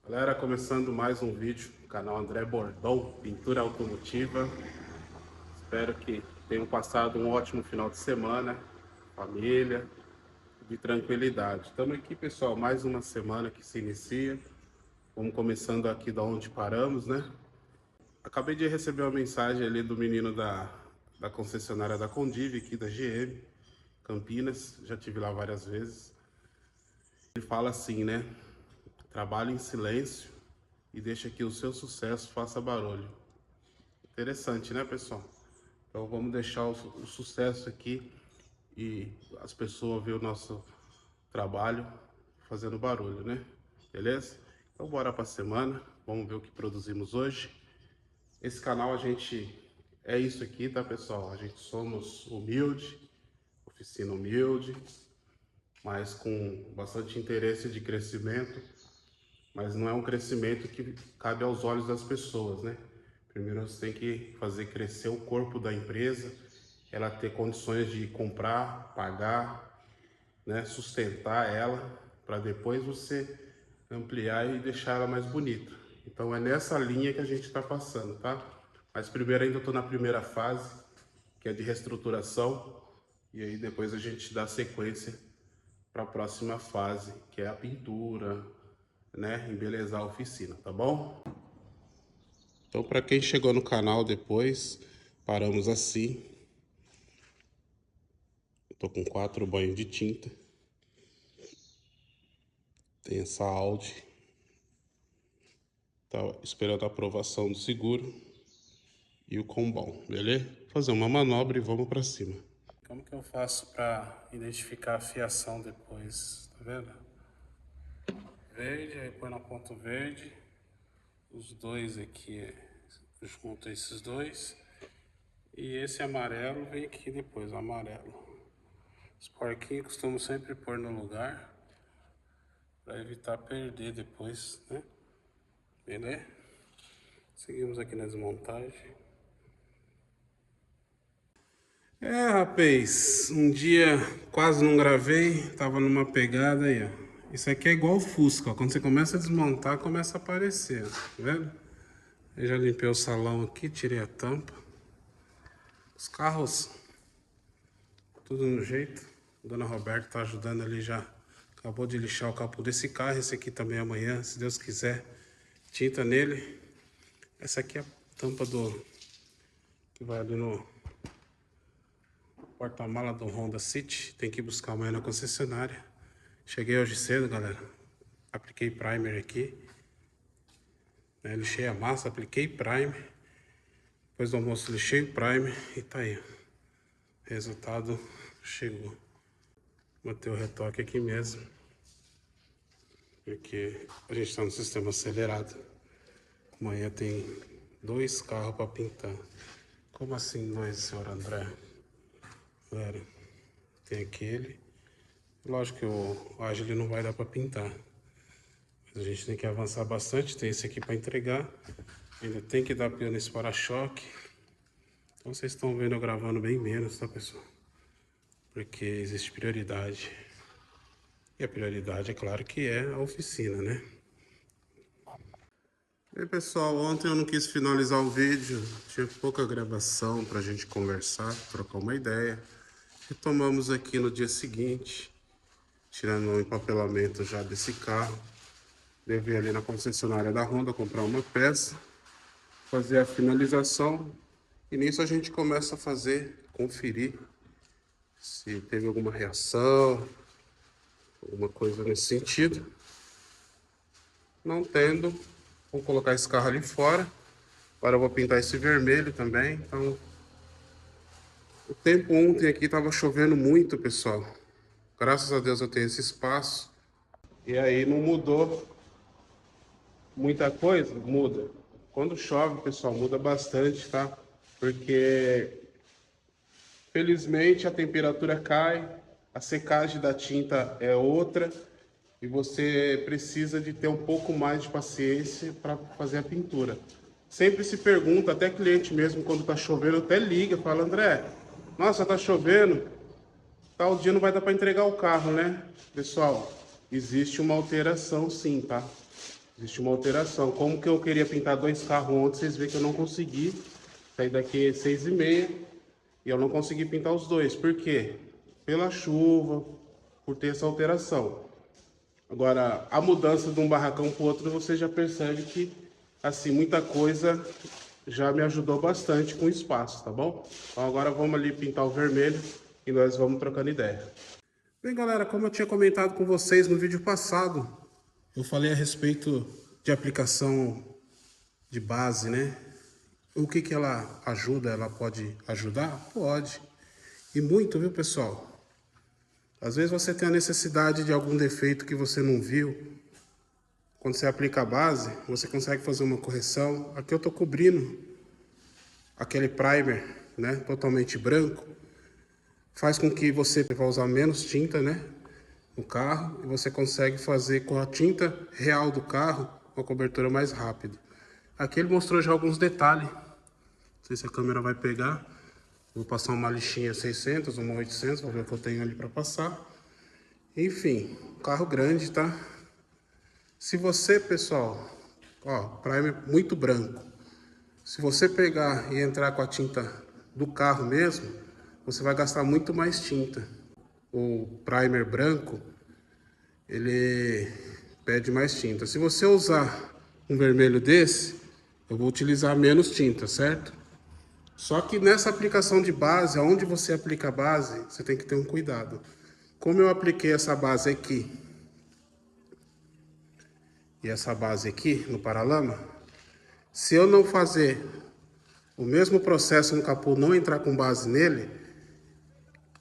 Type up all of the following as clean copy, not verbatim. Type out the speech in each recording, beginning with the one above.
Galera, começando mais um vídeo no canal André Bordon, pintura automotiva. Espero que tenham passado um ótimo final de semana, família, de tranquilidade. Estamos aqui, pessoal, mais uma semana que se inicia. Vamos começando aqui da onde paramos, né? Acabei de receber uma mensagem ali do menino da concessionária da Condiv, aqui da GM, Campinas. Já tive lá várias vezes. Ele fala assim, né? Trabalhe em silêncio e deixa que o seu sucesso faça barulho. Interessante, né, pessoal? Então vamos deixar o sucesso aqui e as pessoas ver o nosso trabalho fazendo barulho, né? Beleza? Então bora para a semana, vamos ver o que produzimos hoje. Esse canal a gente é isso aqui, tá, pessoal? A gente somos humilde, oficina humilde, mas com bastante interesse de crescimento, mas não é um crescimento que cabe aos olhos das pessoas, né? Primeiro você tem que fazer crescer o corpo da empresa, ela ter condições de comprar, pagar, né, sustentar ela, para depois você ampliar e deixar ela mais bonita. Então é nessa linha que a gente está passando, tá? Mas primeiro ainda estou na primeira fase, que é de reestruturação, e aí depois a gente dá sequência para a próxima fase, que é a pintura, né, embelezar a oficina, tá bom? Então, para quem chegou no canal depois, paramos assim. Estou com 4 banhos de tinta. Tem essa Audi. Tá esperando a aprovação do seguro e o combão, beleza? Vou fazer uma manobra e vamos para cima. Como que eu faço para identificar a fiação depois? Tá vendo? Verde, aí põe na ponto verde. Os dois aqui, junto esses dois. E esse amarelo vem aqui depois, o amarelo. Os porquinhos costumo sempre pôr no lugar para evitar perder depois, né? Beleza? Seguimos aqui na desmontagem. Rapaz, um dia quase não gravei, tava numa pegada aí, ó. Isso aqui é igual o Fusca, ó. Quando você começa a desmontar, começa a aparecer, ó. Tá vendo? Eu já limpei o salão aqui, tirei a tampa. Os carros, tudo no jeito. A dona Roberta tá ajudando ali já. Acabou de lixar o capô desse carro. Esse aqui também amanhã, se Deus quiser. Tinta nele. Essa aqui é a tampa que vai ali no porta-mala do Honda City. Tem que ir buscar amanhã na concessionária. Cheguei hoje cedo, galera. Apliquei primer aqui. Né? Lixei a massa, apliquei primer. Depois do almoço lixei o primer e tá aí. Resultado chegou. Botei o retoque aqui mesmo. Porque a gente está no sistema acelerado. Amanhã tem 2 carros para pintar. Como assim 2, senhor André? Galera, tem aquele. Lógico que o Agile não vai dar para pintar. Mas a gente tem que avançar bastante. Tem esse aqui para entregar. Ainda tem que dar pneu nesse para-choque. Então vocês estão vendo eu gravando bem menos, tá, pessoal? Porque existe prioridade. E a prioridade, é claro que é a oficina, né? E aí, pessoal, ontem eu não quis finalizar o vídeo. Tinha pouca gravação pra gente conversar, trocar uma ideia. Retomamos aqui no dia seguinte, tirando o empapelamento já desse carro. Devo ir ali na concessionária da Honda comprar uma peça, fazer a finalização. E nisso a gente começa a conferir se teve alguma reação, alguma coisa nesse sentido. Não tendo, vou colocar esse carro ali fora. Agora eu vou pintar esse vermelho também. Então, o tempo ontem aqui estava chovendo muito, pessoal. Graças a Deus eu tenho esse espaço. E aí não mudou muita coisa? Muda. Quando chove, pessoal, muda bastante, tá? Porque, felizmente, a temperatura cai, a secagem da tinta é outra. E você precisa de ter um pouco mais de paciência para fazer a pintura. Sempre se pergunta, até cliente mesmo, quando está chovendo, até liga, fala, André, nossa, está chovendo, tal dia não vai dar para entregar o carro, né? Pessoal, existe uma alteração sim, tá? existe uma alteração. Como que eu queria pintar 2 carros ontem, vocês veem que eu não consegui. Saí daqui 6h30 e eu não consegui pintar os dois. Por quê? Pela chuva, por ter essa alteração. Agora, a mudança de um barracão para o outro, você já percebe que, assim, muita coisa já me ajudou bastante com o espaço, tá bom? Então agora vamos ali pintar o vermelho e nós vamos trocando ideia. Bem, galera, como eu tinha comentado com vocês no vídeo passado, eu falei a respeito de aplicação de base, né? O que que ela ajuda? Ela pode ajudar? Pode. E muito, viu, pessoal? Às vezes você tem a necessidade de algum defeito que você não viu. Quando você aplica a base, você consegue fazer uma correção. Aqui eu estou cobrindo aquele primer, né, totalmente branco. Faz com que você vá usar menos tinta, né, no carro. E você consegue fazer com a tinta real do carro uma cobertura mais rápida. Aqui ele mostrou já alguns detalhes. Não sei se a câmera vai pegar. Vou passar uma lixinha 600, uma 800, vou ver o que eu tenho ali para passar. Enfim, carro grande, tá? Se você, pessoal, ó, primer muito branco. Se você pegar e entrar com a tinta do carro mesmo, você vai gastar muito mais tinta. O primer branco, ele pede mais tinta. Se você usar um vermelho desse, eu vou utilizar menos tinta, certo? Só que nessa aplicação de base, onde você aplica a base, você tem que ter um cuidado. Como eu apliquei essa base aqui e essa base aqui no paralama, se eu não fazer o mesmo processo no capô, não entrar com base nele,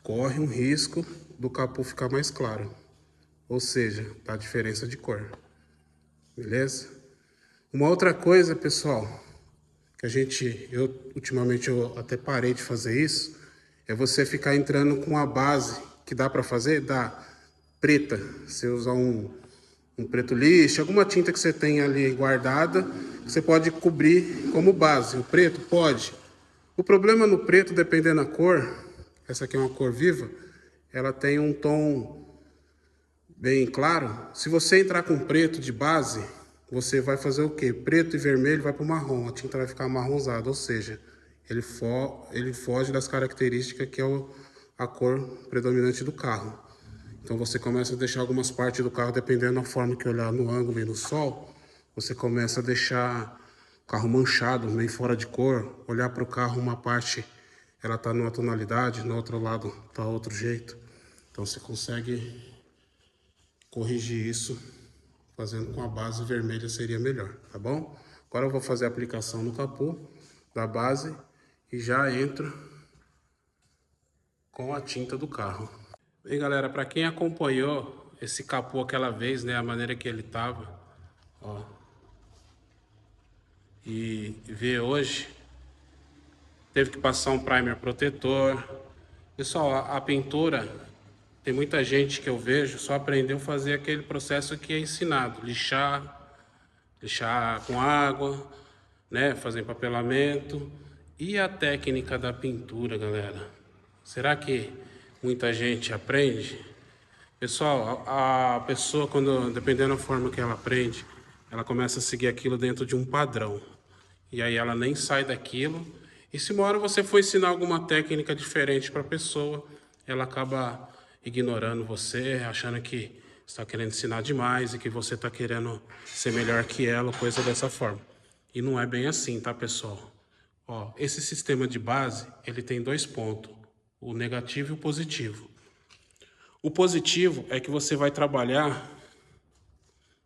corre um risco do capô ficar mais claro. Ou seja, dá diferença de cor. Beleza? Uma outra coisa, pessoal, que ultimamente eu até parei de fazer isso, é você ficar entrando com a base que dá para fazer, dá preta. Você usar um preto lixo, alguma tinta que você tem ali guardada, você pode cobrir como base. O preto pode. O problema no preto, dependendo da cor, essa aqui é uma cor viva, ela tem um tom bem claro. Se você entrar com preto de base, você vai fazer o quê? Preto e vermelho vai para o marrom, a tinta vai ficar amarronzada, ou seja, ele foge das características que é a cor predominante do carro. Então você começa a deixar algumas partes do carro, dependendo da forma que olhar no ângulo e no sol, você começa a deixar o carro manchado, meio fora de cor. Olhar para o carro, uma parte ela está numa tonalidade, no outro lado está outro jeito. Então você consegue corrigir isso fazendo com a base vermelha, seria melhor, tá bom? Agora eu vou fazer a aplicação no capô da base e já entro com a tinta do carro. Bem, galera, para quem acompanhou esse capô aquela vez, né, a maneira que ele tava, ó, e vê hoje, teve que passar um primer protetor. Pessoal, a pintura, tem muita gente que eu vejo só aprendeu a fazer aquele processo que é ensinado, lixar com água, né, fazer empapelamento. E a técnica da pintura, galera? Será que muita gente aprende? Pessoal, a pessoa, dependendo da forma que ela aprende, ela começa a seguir aquilo dentro de um padrão. E aí ela nem sai daquilo. E se uma hora você for ensinar alguma técnica diferente para a pessoa, ela acaba ignorando você, achando que está querendo ensinar demais e que você está querendo ser melhor que ela, coisa dessa forma. E não é bem assim, tá, pessoal? Ó, esse sistema de base, ele tem 2 pontos, o negativo e o positivo. O positivo é que você vai trabalhar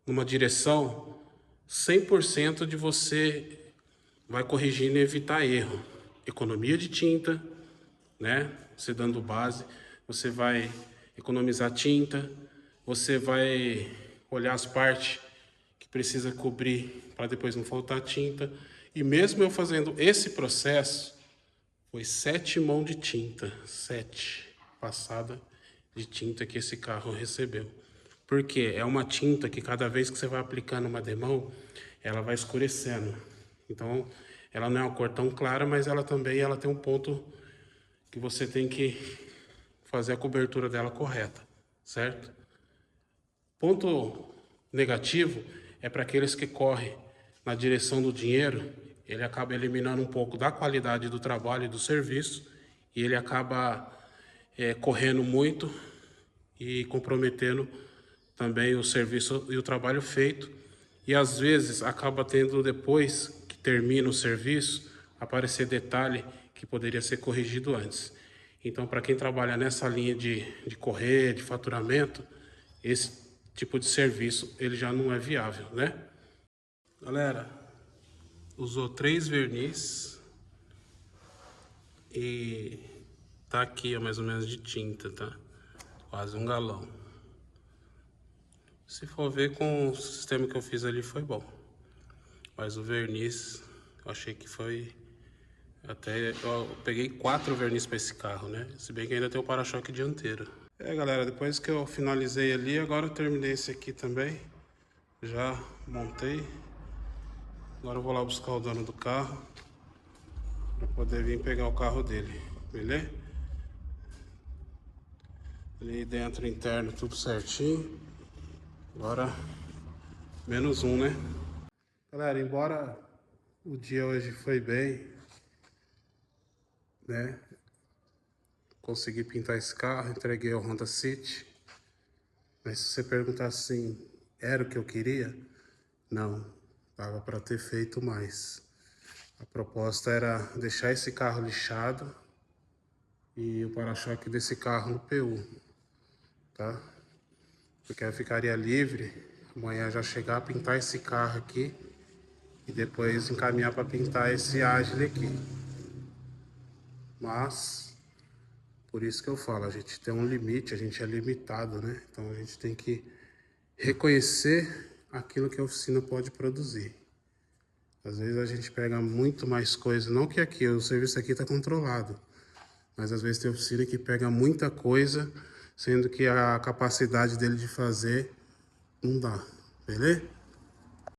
numa direção 100% de você vai corrigindo e evitar erro. Economia de tinta, né? Você dando base, você vai economizar tinta, você vai olhar as partes que precisa cobrir para depois não faltar tinta. E mesmo eu fazendo esse processo, foi 7 mãos de tinta, 7 passada de tinta que esse carro recebeu. Porque é uma tinta que cada vez que você vai aplicando uma demão, ela vai escurecendo. Então, ela não é uma cor tão clara, mas ela tem um ponto que você tem que fazer a cobertura dela correta, certo? Ponto negativo é para aqueles que correm na direção do dinheiro, ele acaba eliminando um pouco da qualidade do trabalho e do serviço, e ele acaba correndo muito e comprometendo também o serviço e o trabalho feito, e às vezes acaba tendo, depois que termina o serviço, aparecer detalhe que poderia ser corrigido antes. Então, para quem trabalha nessa linha de correr, de faturamento, esse tipo de serviço ele já não é viável, né? Galera, usou 3 verniz e tá aqui, ó, mais ou menos de tinta, tá? Quase 1 galão. Se for ver com o sistema que eu fiz ali foi bom. Mas o verniz, eu achei que foi... Até eu peguei 4 verniz para esse carro, né? Se bem que ainda tem o para-choque dianteiro. Galera, depois que eu finalizei ali, agora eu terminei esse aqui também. Já montei. Agora eu vou lá buscar o dono do carro para poder vir pegar o carro dele, beleza? Ali dentro, interno, tudo certinho. Agora, menos um, né? Galera, embora o dia hoje foi bem, né? Consegui pintar esse carro, entreguei ao Honda City. Mas se você perguntar assim, era o que eu queria? Não, dava para ter feito mais. A proposta era deixar esse carro lixado e o para-choque desse carro no PU, tá? Porque eu ficaria livre, amanhã já chegar a pintar esse carro aqui e depois encaminhar para pintar esse Agile aqui. Mas, por isso que eu falo, a gente tem um limite, a gente é limitado, né? Então a gente tem que reconhecer aquilo que a oficina pode produzir. Às vezes a gente pega muito mais coisa, não que aqui, o serviço aqui está controlado, mas às vezes tem oficina que pega muita coisa, sendo que a capacidade dele de fazer não dá, beleza?